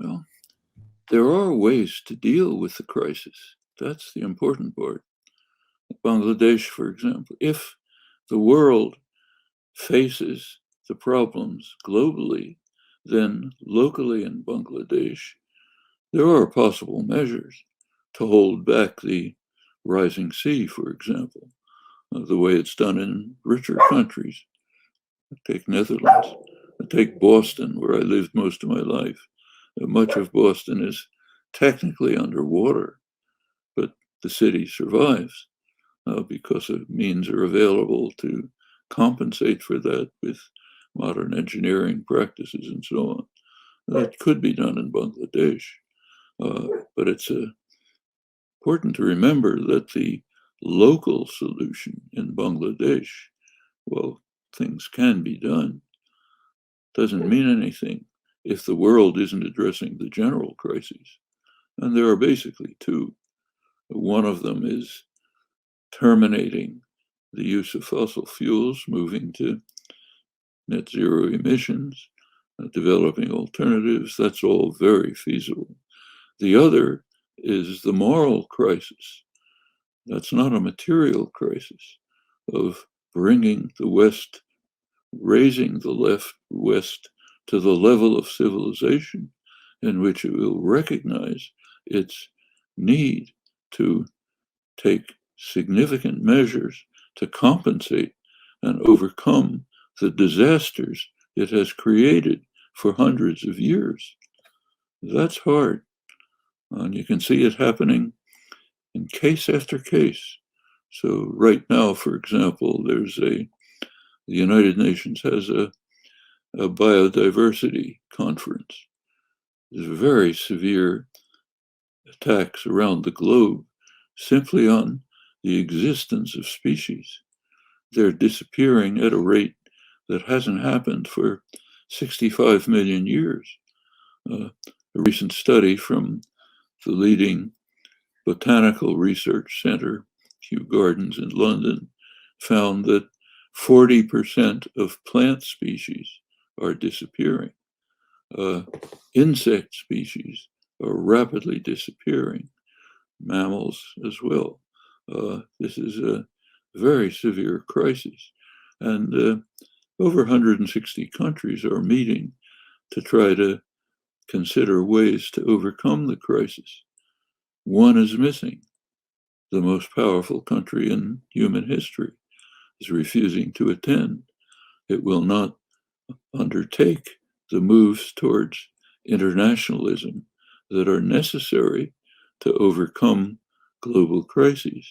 Well, there are ways to deal with the crisis. That's the important part. Bangladesh, for example, if the world faces the problems globally, then locally in Bangladesh, there are possible measures to hold back the rising sea, for example, the way it's done in richer countries. Take Netherlands, take Boston, where I lived most of my life. Much of Boston is technically underwater, but the city survives because of means are available to compensate for that with modern engineering practices and so on. That could be done in Bangladesh, but it's important to remember that the local solution in Bangladesh, well, things can be done, doesn't mean anything if the world isn't addressing the general crises. And there are basically two. One of them is terminating the use of fossil fuels, moving to net zero emissions, developing alternatives. That's all very feasible. The other is the moral crisis. That's not a material crisis of bringing the West, raising the West to the level of civilization in which it will recognize its need to take significant measures to compensate and overcome the disasters it has created for hundreds of years. That's hard. And you can see it happening in case after case. So right now, for example, the United Nations has a biodiversity conference. There's very severe attacks around the globe simply on the existence of species. They're disappearing at a rate that hasn't happened for 65 million years. A recent study from the leading botanical research center, Kew Gardens in London, found that 40% of plant species are disappearing. Insect species are rapidly disappearing, mammals as well. This is a very severe crisis. And over 160 countries are meeting to try to consider ways to overcome the crisis. One is missing. The most powerful country in human history is refusing to attend. It will not undertake the moves towards internationalism that are necessary to overcome global crises.